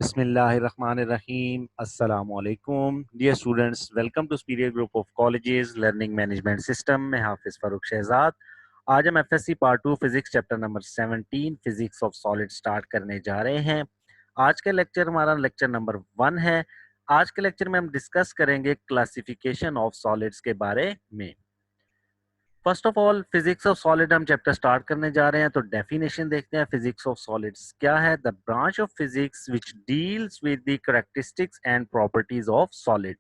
बिस्मिल्लाहिर्रहमानिर्रहीम अस्सलामु अलैकुम dear students, welcome to superior group of colleges learning management system में हाफिज फारूक शहजाद। आज हम FSC part 2 physics chapter number 17 physics of solid start करने जा रहे हैं। आज का लेक्चर हमारा लेक्चर नंबर 1 है। आज के लेक्चर में हम डिस्कस करेंगे क्लासिफिकेशन ऑफ सॉलिड्स के बारे में। First of all physics of solid हम चैप्टर स्टार्ट करने जा रहे हैं, तो डेफिनेशन देखते हैं फिजिक्स ऑफ सॉलिड्स क्या है। The branch of physics which deals with the characteristics and properties of solid.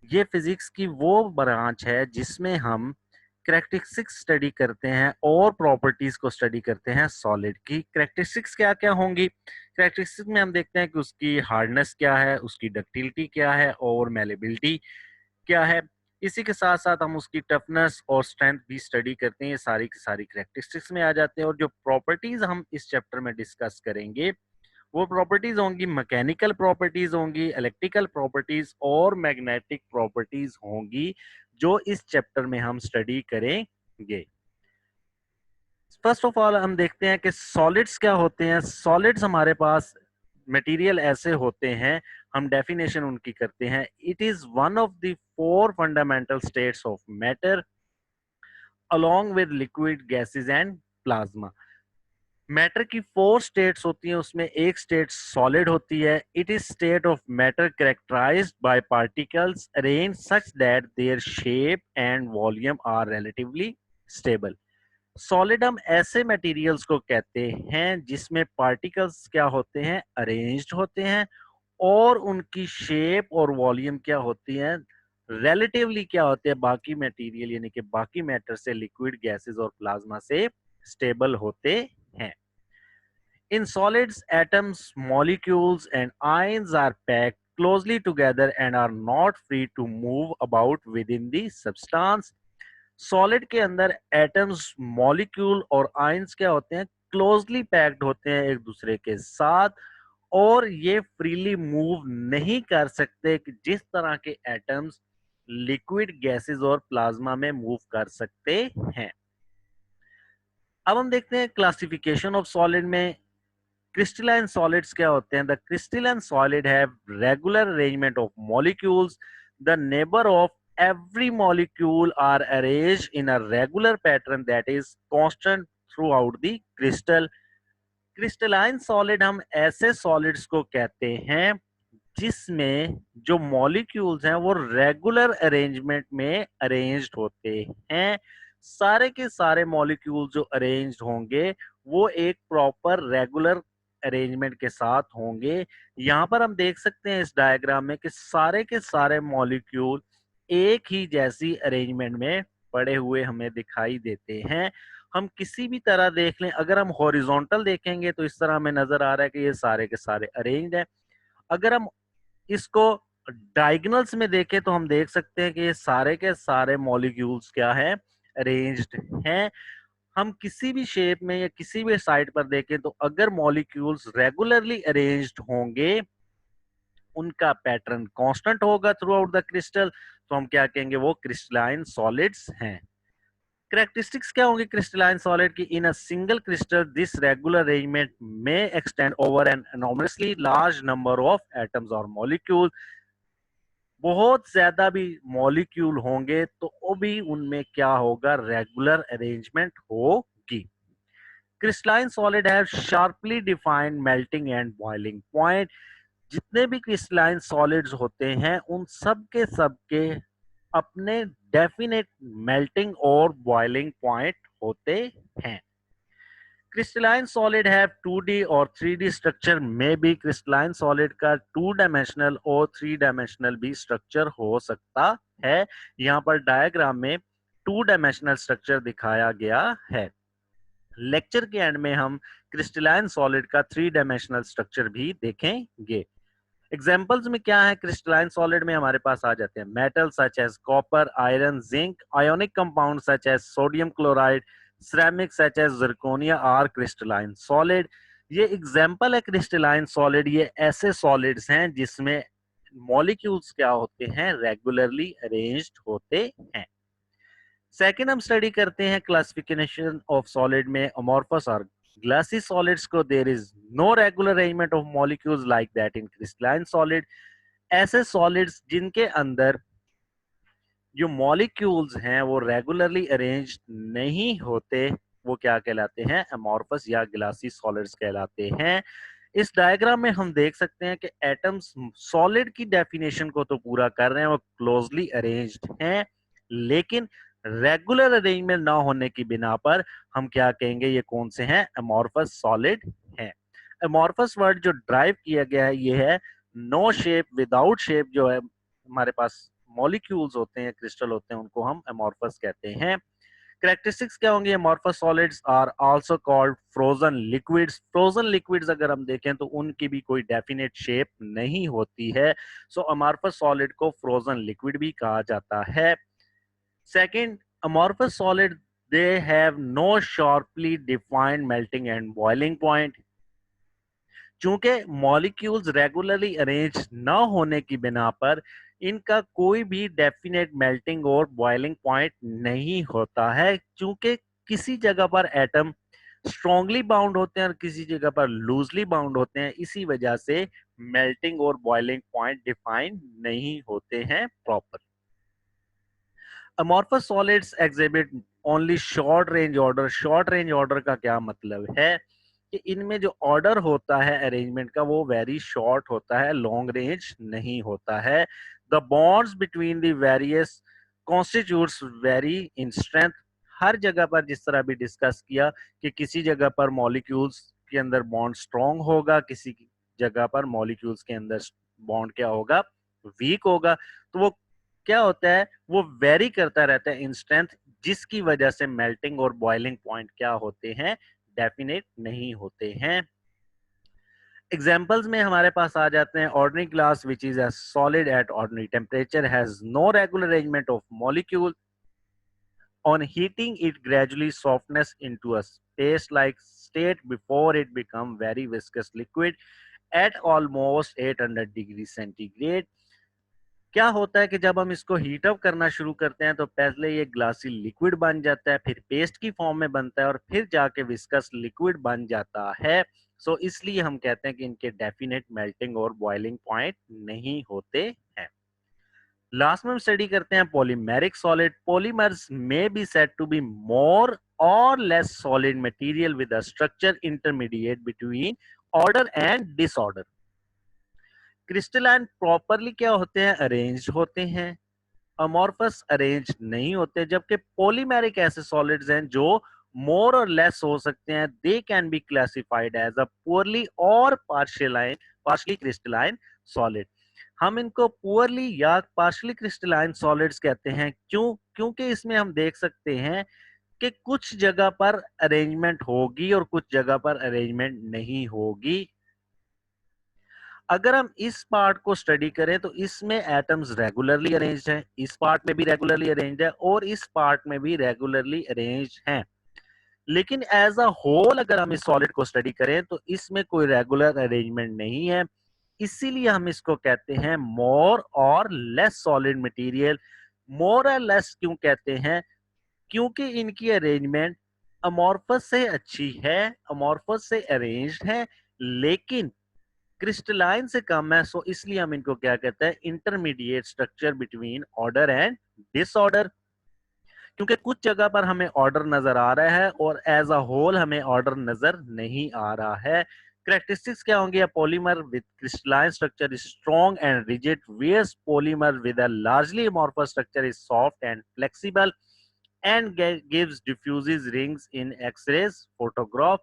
ये फिजिक्स की वो ब्रांच है जिसमें हम कैरेक्टरिस्टिक्स स्टडी करते हैं और प्रॉपर्टीज को स्टडी करते हैं सॉलिड की। कैरेक्टरिस्टिक्स क्या क्या होंगी? कैरेक्टरिस्टिक्स में हम देखते हैं कि उसकी हार्डनेस क्या है, उसकी डक्टिलिटी क्या है और मेलेबिलिटी क्या है। इसी के साथ साथ हम उसकी टफनेस और स्ट्रेंथ भी स्टडी करते हैं। ये सारी की सारी कैरेक्टरिस्टिक्स में आ जाते हैं। और जो प्रॉपर्टीज हम इस चैप्टर में डिस्कस करेंगे वो प्रॉपर्टीज होंगी मैकेनिकल प्रॉपर्टीज होंगी, इलेक्ट्रिकल प्रॉपर्टीज और मैग्नेटिक प्रॉपर्टीज होंगी, जो इस चैप्टर में हम स्टडी करेंगे। फर्स्ट ऑफ ऑल हम देखते हैं कि सॉलिड्स क्या होते हैं। सॉलिड्स हमारे पास मटेरियल ऐसे होते हैं, हम डेफिनेशन उनकी करते हैं। It is one of the four fundamental states of matter along with liquid gases and plasma. Matter की फोर स्टेट्स होती हैं, उसमें एक स्टेट सॉलिड होती है। It is state of matter characterized by particles arrange such that their shape and volume are relatively stable. Solid हम ऐसे materials को कहते हैं जिसमें पार्टिकल्स क्या होते हैं, अरेंज्ड होते हैं और उनकी शेप और वॉल्यूम क्या होती है, रिलेटिवली क्या होते हैं बाकी मटेरियल यानी कि बाकी मैटर से, लिक्विड गैसेस और प्लाज्मा से स्टेबल होते हैं। In solids, atoms, molecules, and ions are packed closely together and are not free to move about within the substance. Solid के अंदर एटम्स, मॉलिक्यूल और आयंस क्या होते हैं, क्लोजली पैक्ड होते हैं एक दूसरे के साथ और ये फ्रीली मूव नहीं कर सकते कि जिस तरह के एटम्स लिक्विड गैसेस और प्लाज्मा में मूव कर सकते हैं। अब हम देखते हैं क्लासिफिकेशन ऑफ सॉलिड में क्रिस्टलाइन सॉलिड्स क्या होते हैं। The crystalline solid have regular arrangement of molecules. The neighbour of every molecule are arranged in a regular pattern that is constant throughout the crystal. Crystalline solid हम ऐसे solids को कहते हैं जिसमें जो मॉलिक्यूल्स हैं वो रेगुलर अरेंजमेंट में अरेंज्ड होते हैं। सारे के सारे मॉलिक्यूल जो अरेंज्ड होंगे वो एक प्रॉपर रेगुलर अरेंजमेंट के साथ होंगे। यहाँ पर हम देख सकते हैं इस डायग्राम में कि सारे के सारे मॉलिक्यूल एक ही जैसी अरेंजमेंट में पड़े हुए हमें दिखाई देते हैं। हम किसी भी तरह देख लें, अगर हम हॉरिजॉन्टल देखेंगे तो इस तरह हमें नजर आ रहा है कि ये सारे के सारे अरेंज्ड हैं। अगर हम इसको डायगोनल्स में देखें तो हम देख सकते हैं कि ये सारे के सारे मॉलिक्यूल्स क्या है, अरेंज्ड हैं। हम किसी भी शेप में या किसी भी साइड पर देखें तो अगर मॉलिक्यूल्स रेगुलरली अरेंज्ड होंगे, उनका पैटर्न कांस्टेंट होगा थ्रू आउट द क्रिस्टल, तो हम क्या कहेंगे, वो क्रिस्टलाइन सॉलिड्स हैं। कैरेक्टरिस्टिक्स क्या होंगी क्रिस्टलाइन सॉलिड की? In a single crystal this regular arrangement में extend over an enormously large number of atoms और मॉलिक्यूल। बहुत ज्यादा भी मॉलिक्यूल होंगे तो वो भी उनमें क्या होगा, रेगुलर अरेंजमेंट होगी। Crystalline solid have sharply defined melting and boiling point. जितने भी क्रिस्टलाइन सॉलिड्स होते हैं उन सब के अपने डेफिनेट मेल्टिंग और बॉइलिंग पॉइंट होते हैं। क्रिस्टलाइन सॉलिड हैव 2D और 3D स्ट्रक्चर में भी क्रिस्टलाइन सॉलिड का 2 डायमेंशनल और 3 डायमेंशनल भी स्ट्रक्चर हो सकता है। यहाँ पर डायग्राम में 2 डायमेंशनल स्ट्रक्चर दिखाया गया है। लेक्चर के एंड में हम क्रिस्टलाइन सॉलिड का 3 डायमेंशनल स्ट्रक्चर भी देखेंगे। एग्जाम्पल्स में क्या है, क्रिस्टलाइन सॉलिड में हमारे पास आ जाते हैं metal such as copper, iron, zinc, ionic compound such as sodium chloride, ceramic such as zirconia are crystalline solid. ये एग्जाम्पल है क्रिस्टलाइन सॉलिड। ये ऐसे सॉलिड्स हैं जिसमें मॉलिक्यूल्स क्या होते हैं, रेगुलरली अरेंज्ड होते हैं। सेकेंड हम स्टडी करते हैं क्लासिफिकेशन ऑफ सॉलिड में अमॉर्फस और ग्लासी सॉलिड्स को there is no regular arrangement of molecules like that in crystalline solid. ऐसे सॉलिड्स जिनके अंदर जो मॉलिक्यूल्स हैं वो रेगुलरली अरेंज नहीं होते, वो क्या कहलाते हैं? अमॉर्फस या ग्लासी सॉलिड्स कहलाते हैं। इस डायग्राम में हम देख सकते हैं कि एटम्स सॉलिड की डेफिनेशन को तो पूरा कर रहे हैं, वो क्लोजली अरेंज्ड हैं, लेकिन रेगुलर अरेंजमेंट ना होने की बिना पर हम क्या कहेंगे? ये कौन से हैं? अमॉर्फस सॉलिड हैं। अमॉर्फस वर्ड जो ड्राइव किया गया है ये है नो शेप विदाउट शेप। जो है हमारे पास मॉलिक्यूल्स होते हैं, क्रिस्टल होते हैं, उनको हम अमॉर्फस कहते हैं। कैरेक्टरिस्टिक्स क्या होंगे? Amorphous solids are also called frozen liquids. Frozen liquids अगर हम देखें तो उनकी भी कोई डेफिनेट शेप नहीं होती है, सो अमॉर्फस सॉलिड को फ्रोजन लिक्विड भी कहा जाता है। Second, amorphous solid they have no sharply defined melting and boiling point. चूंकि मॉलिक्यूल्स रेगुलरली अरेंज न होने की बिना पर इनका कोई भी डेफिनेट मेल्टिंग और बॉइलिंग पॉइंट नहीं होता है, चूंकि किसी जगह पर एटम स्ट्रांगली बाउंड होते हैं और किसी जगह पर लूजली बाउंड होते हैं, इसी वजह से मेल्टिंग और बॉइलिंग पॉइंट डिफाइन नहीं होते हैं proper. Amorphous solids exhibit only short range order. Short range order का क्या मतलब है? कि इनमें जो ऑर्डर होता है अरेंजमेंट का वो वेरी शॉर्ट होता है, लॉन्ग रेंज नहीं होता है। The bonds between the various constitutes vary in strength. हर जगह पर जिस तरह भी डिस्कस किया कि किसी जगह पर मॉलिक्यूल्स के अंदर बॉन्ड स्ट्रॉन्ग होगा, किसी जगह पर मॉलिक्यूल्स के अंदर बॉन्ड क्या होगा? वीक होगा। तो वो क्या होता है? वो वेरी करता रहता है इन स्ट्रेंथ, जिसकी वजह से मेल्टिंग और बॉइलिंग पॉइंट क्या होते हैं? डेफिनेट नहीं होते हैं। एग्जाम्पल्स में हमारे पास आ जाते हैं ordinary glass which is a solid at ordinary temperature has no regular arrangement of molecule. On heating, it gradually softens into a paste-like state before it become very viscous liquid at almost 800 degree centigrade. क्या होता है कि जब हम इसको heat up करना शुरू करते हैं तो पहले ये ग्लासी लिक्विड बन जाता है, फिर पेस्ट की फॉर्म में बनता है और फिर जाके विस्कस लिक्विड बन जाता है। सो इसलिए हम कहते हैं कि इनके डेफिनेट मेल्टिंग और बॉइलिंग पॉइंट नहीं होते हैं। लास्ट में हम स्टडी करते हैं पॉलीमेरिक सॉलिड। पॉलीमर्स में be said to be more और less solid material with a structure intermediate between order and disorder. Crystalline properly क्या होते हैं? अरेंज्ड होते हैं। अमॉर्फस अरेंज नहीं होते, जबकि पॉलीमेरिक ऐसे सॉलिड्स हैं जो मोर और लेस हो सकते हैं। They can be classified as a poorly और पार्शियली क्रिस्टलाइन सॉलिड। हम इनको पुअरली या पार्शियली क्रिस्टलाइन सॉलिड्स कहते हैं। क्यों? क्योंकि इसमें हम देख सकते हैं कि कुछ जगह पर अरेंजमेंट होगी और कुछ जगह पर अरेंजमेंट नहीं होगी। अगर हम इस पार्ट को स्टडी करें तो इसमें एटम्स रेगुलरली अरेंज्ड हैं, इस पार्ट में भी रेगुलरली अरेंज्ड है और इस पार्ट में भी रेगुलरली अरेंज्ड हैं। लेकिन एज अ होल अगर हम इस सॉलिड को स्टडी करें तो इसमें कोई रेगुलर अरेंजमेंट नहीं है। इसीलिए हम इसको कहते हैं मोर और लेस सॉलिड मटेरियल। मोर और लेस क्यों कहते हैं? क्योंकि इनकी अरेंजमेंट अमॉर्फस से अच्छी है, अमॉर्फस से अरेंज्ड है, लेकिन क्रिस्टलाइन से कम है। सो इसलिए हम इनको क्या कहते हैं? Intermediate structure between order and disorder. क्योंकि कुछ जगह पर हमें ऑर्डर नजर आ रहा है और एज अ होल हमें ऑर्डर नजर नहीं आ रहा है। कैरेक्टरिस्टिक्स क्या होंगे? Polymer with crystalline structure is strong and rigid, whereas polymer with a largely amorphous structure is soft and flexible and gives diffusive rings in x-rays photograph.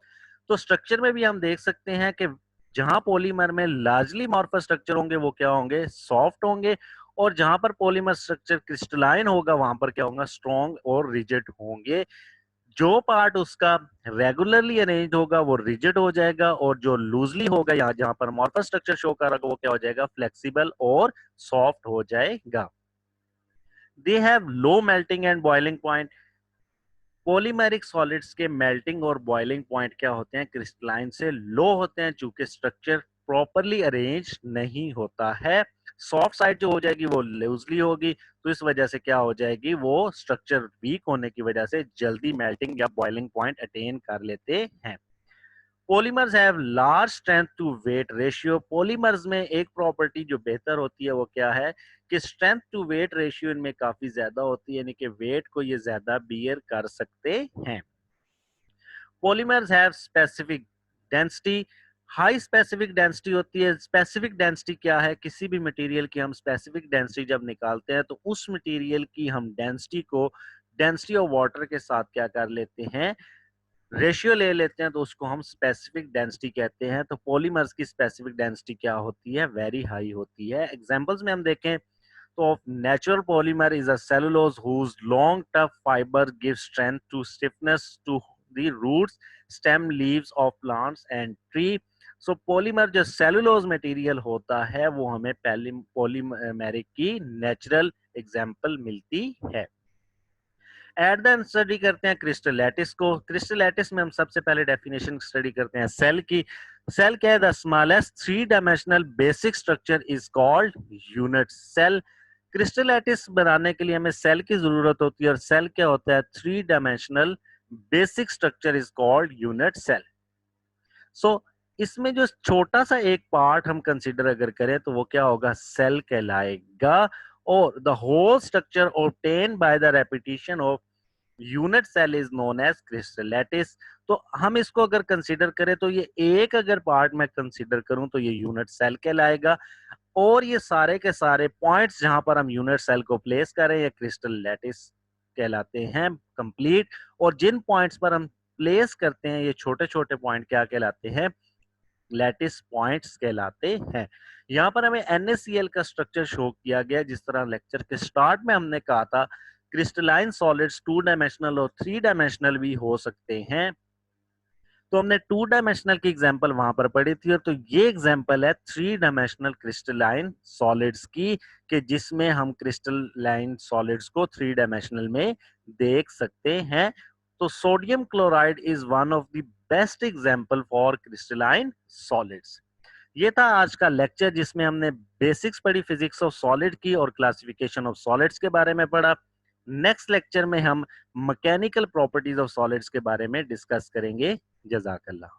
तो structure में भी हम देख सकते हैं कि जहां पॉलीमर में लार्जली अमॉर्फस स्ट्रक्चर होंगे वो क्या होंगे? सॉफ्ट होंगे, और जहां पर पॉलीमर स्ट्रक्चर क्रिस्टलाइन होगा वहां पर क्या होगा? स्ट्रॉन्ग और रिजिड होंगे। जो पार्ट उसका रेगुलरली अरेंज होगा वो रिजिड हो जाएगा, और जो लूजली होगा यहाँ जहां पर अमॉर्फस स्ट्रक्चर शो कर रहा वो क्या हो जाएगा? फ्लेक्सिबल और सॉफ्ट हो जाएगा। They have low melting and boiling point. Polymeric solids के मेल्टिंग और बॉइलिंग पॉइंट क्या होते हैं? क्रिस्टलाइन से लो होते हैं, चूंकि स्ट्रक्चर प्रॉपरली अरेंज नहीं होता है। सॉफ्ट साइड जो हो जाएगी वो लूजली होगी, तो इस वजह से क्या हो जाएगी? वो स्ट्रक्चर वीक होने की वजह से जल्दी मेल्टिंग या बॉइलिंग पॉइंट अटेन कर लेते हैं। Polymers have large strength to weight ratio. Polymers में एक प्रॉपर्टी जो बेहतर होती है वो क्या है कि स्ट्रेंथ टू वेट रेशियो इनमें काफी ज्यादा होती है, यानी कि वेट को ये ज्यादा बियर कर सकते हैं। Polymers have specific density. High specific density होती है। स्पेसिफिक डेंसिटी क्या है? किसी भी मटेरियल की हम स्पेसिफिक डेंसिटी जब निकालते हैं तो उस मटेरियल की हम डेंसिटी को डेंसिटी ऑफ वाटर के साथ क्या कर लेते हैं, रेशियो ले लेते हैं, तो उसको हम स्पेसिफिक डेंसिटी कहते हैं। तो पॉलीमर्स की स्पेसिफिक डेंसिटी क्या होती है? वेरी हाई होती है। एग्जांपल्स में हम देखें तो natural polymer is a cellulose whose long tough fiber gives strength to stiffness to the roots, stem, leaves of plants and tree. So polymer जो cellulose material होता है वो हमें polymeric की natural example मिलती है। एट द स्टडी करते हैं क्रिस्टल लैटिस को। क्रिस्टल लैटिस में हम सबसे पहले डेफिनेशन स्टडी करते हैं सेल की। सेल क्या है? The smallest three dimensional basic structure is called unit cell. Crystal lattice बनाने के लिए हमें सेल की जरूरत होती है और सेल क्या होता है? Three dimensional basic structure is called unit cell. So इसमें जो छोटा सा एक पार्ट हम कंसीडर अगर करें तो वो क्या होगा? सेल कहलाएगा। और the whole structure obtain by the repetition of unit cell is known as crystal lattice. तो हम इसको अगर कंसीडर करें तो ये एक अगर पार्ट मैं कंसीडर करूं तो ये यूनिट सेल कहलाएगा, और ये सारे के सारे पॉइंट्स जहां पर हम यूनिट सेल को प्लेस करें ये क्रिस्टल लैटिस कहलाते हैं कंप्लीट। और जिन पॉइंट्स पर हम प्लेस करते हैं ये छोटे छोटे पॉइंट क्या कहलाते हैं? लैटिस पॉइंट्स कहलाते हैं। यहाँ पर हमें NaCl का स्ट्रक्चर शो किया गया, जिस तरह लेक्चर के स्टार्ट में हमने कहा था क्रिस्टलाइन सॉलिड्स टू डायमेंशनल और थ्री डायमेंशनल भी हो सकते हैं। तो हमने टू डायमेंशनल की एग्जांपल वहां पर पढ़ी थी, और तो ये एग्जांपल है थ्री डायमेंशनल क्रिस्टलाइन सॉलिड्स की, कि जिसमें हम क्रिस्टलाइन सॉलिड्स को थ्री डायमेंशनल में देख सकते हैं। तो sodium chloride is one of the best example for crystalline solids. ये था आज का लेक्चर जिसमें हमने बेसिक्स पढ़ी फिजिक्स ऑफ सॉलिड की और क्लासिफिकेशन ऑफ सॉलिड्स के बारे में पढ़ा। नेक्स्ट लेक्चर में हम मैकेनिकल प्रॉपर्टीज ऑफ सॉलिड्स के बारे में डिस्कस करेंगे। जज़ाकल्लाह।